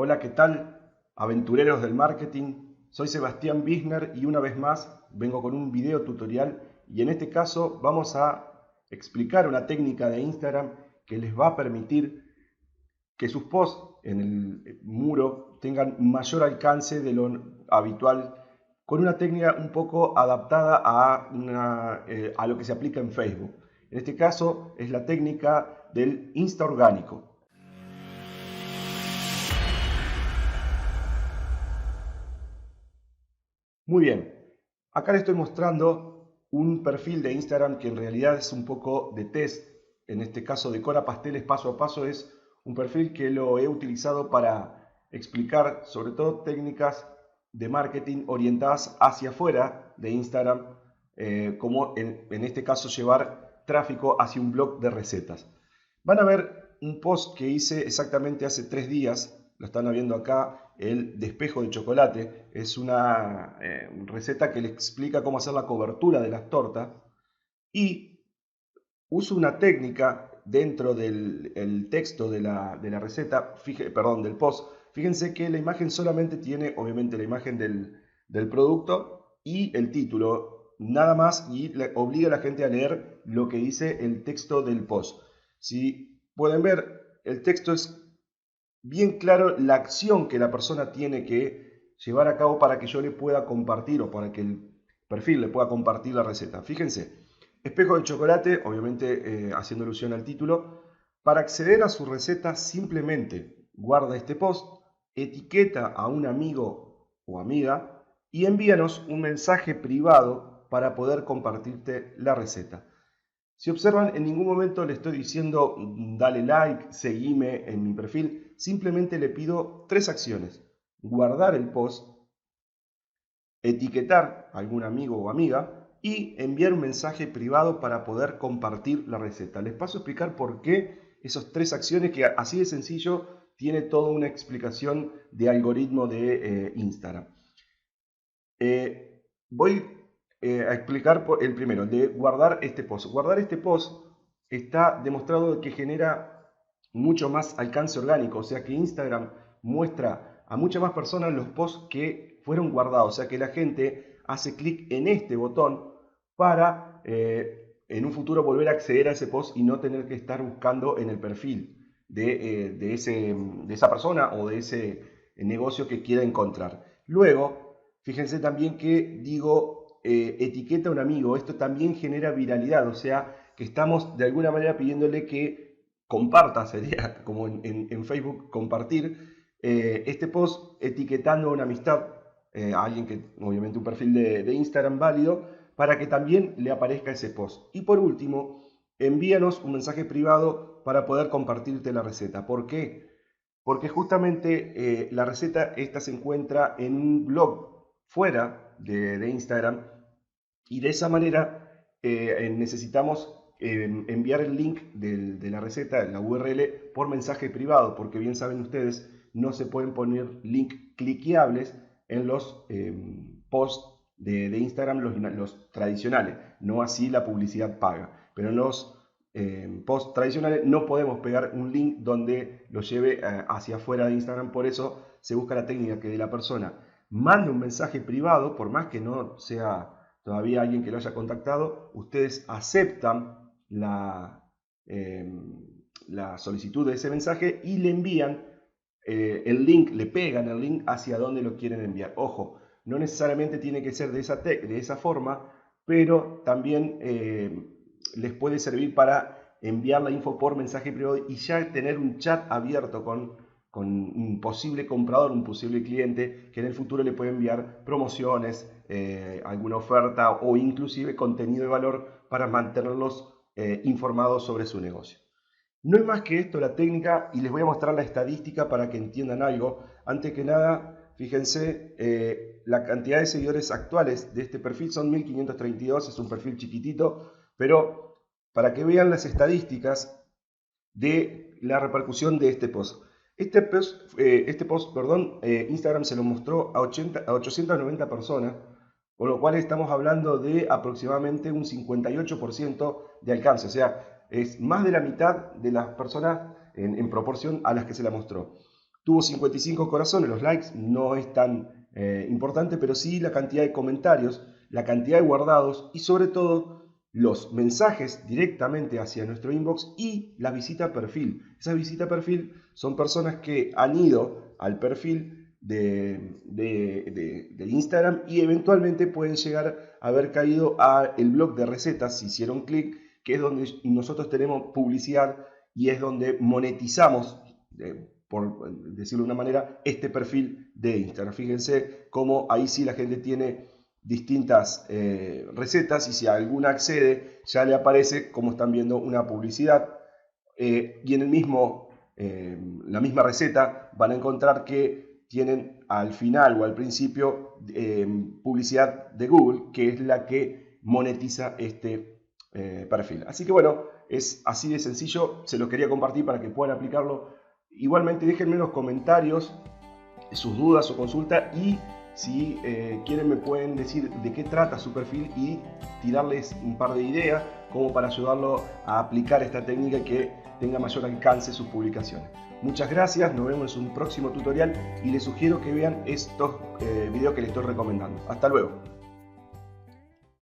Hola, ¿qué tal? Aventureros del marketing. Soy Sebastián Bisner y una vez más vengo con un video tutorial y en este caso vamos a explicar una técnica de Instagram que les va a permitir que sus posts en el muro tengan mayor alcance de lo habitual con una técnica un poco adaptada a lo que se aplica en Facebook. En este caso es la técnica del Insta orgánico. Muy bien, acá les estoy mostrando un perfil de Instagram que en realidad es un poco de test. En este caso Decora Pasteles Paso a Paso es un perfil que lo he utilizado para explicar sobre todo técnicas de marketing orientadas hacia afuera de Instagram, como en este caso llevar tráfico hacia un blog de recetas. Van a ver un post que hice exactamente hace 3 días, lo están viendo acá, el despejo de chocolate. Es una receta que le explica cómo hacer la cobertura de las tortas y uso una técnica dentro del texto de la receta, perdón, del post. Fíjense que la imagen solamente tiene, obviamente, la imagen del producto y el título, nada más, y obliga a la gente a leer lo que dice el texto del post. Si pueden ver, el texto es bien claro la acción que la persona tiene que llevar a cabo para que yo le pueda compartir o para que el perfil le pueda compartir la receta. Fíjense, espejo de chocolate, obviamente haciendo alusión al título. Para acceder a su receta simplemente guarda este post, etiqueta a un amigo o amiga y envíanos un mensaje privado para poder compartirte la receta. Si observan, en ningún momento le estoy diciendo dale like, seguime en mi perfil. Simplemente le pido 3 acciones. Guardar el post, etiquetar a algún amigo o amiga y enviar un mensaje privado para poder compartir la receta. Les paso a explicar por qué esas 3 acciones, que así de sencillo tiene toda una explicación de algoritmo de Instagram. Voy a explicar el primero, de guardar este post. Guardar este post está demostrado que genera mucho más alcance orgánico, o sea que Instagram muestra a muchas más personas los posts que fueron guardados, o sea que la gente hace clic en este botón para en un futuro volver a acceder a ese post y no tener que estar buscando en el perfil de esa persona o de ese negocio que quiera encontrar. Luego, fíjense también que digo etiqueta a un amigo. Esto también genera viralidad, o sea que estamos de alguna manera pidiéndole que comparta, sería como en Facebook compartir este post etiquetando a una amistad, a alguien que obviamente un perfil de Instagram válido, para que también le aparezca ese post. Y por último, envíanos un mensaje privado para poder compartirte la receta. ¿Por qué? Porque justamente la receta esta se encuentra en un blog fuera de Instagram y de esa manera necesitamos enviar el link de la receta, la URL, por mensaje privado, porque bien saben ustedes, no se pueden poner link cliqueables en los posts de Instagram, los tradicionales, no así la publicidad paga, pero en los posts tradicionales no podemos pegar un link donde lo lleve hacia afuera de Instagram. Por eso se busca la técnica que de la persona mande un mensaje privado, por más que no sea todavía alguien que lo haya contactado, ustedes aceptan eh, la solicitud de ese mensaje y le envían el link, le pegan el link hacia donde lo quieren enviar. Ojo, no necesariamente tiene que ser de esa forma, pero también les puede servir para enviar la info por mensaje privado y ya tener un chat abierto con un posible comprador, un posible cliente que en el futuro le puede enviar promociones, alguna oferta o inclusive contenido de valor para mantenerlos informados sobre su negocio. No es más que esto la técnica y les voy a mostrar la estadística para que entiendan algo. Antes que nada, fíjense, la cantidad de seguidores actuales de este perfil son 1532, es un perfil chiquitito, pero para que vean las estadísticas de la repercusión de este post. Este post, Instagram se lo mostró a 890 personas, con lo cual estamos hablando de aproximadamente un 58% de alcance, o sea, es más de la mitad de las personas en proporción a las que se la mostró. Tuvo 55 corazones, los likes no es tan importante, pero sí la cantidad de comentarios, la cantidad de guardados y sobre todo los mensajes directamente hacia nuestro inbox y la visita a perfil. Esas visitas a perfil son personas que han ido al perfil de Instagram y eventualmente pueden llegar a haber caído al blog de recetas si hicieron clic, que es donde nosotros tenemos publicidad y es donde monetizamos, por decirlo de una manera, este perfil de Instagram. Fíjense cómo ahí sí la gente tiene distintas recetas y si alguna accede ya le aparece, como están viendo, una publicidad y en la misma receta van a encontrar que tienen al final o al principio publicidad de Google, que es la que monetiza este perfil. Así que bueno, es así de sencillo, se los quería compartir para que puedan aplicarlo. Igualmente déjenme en los comentarios sus dudas o consultas y si quieren me pueden decir de qué trata su perfil y tirarles un par de ideas como para ayudarlo a aplicar esta técnica y que tenga mayor alcance sus publicaciones. Muchas gracias, nos vemos en un próximo tutorial y les sugiero que vean estos videos que les estoy recomendando. Hasta luego.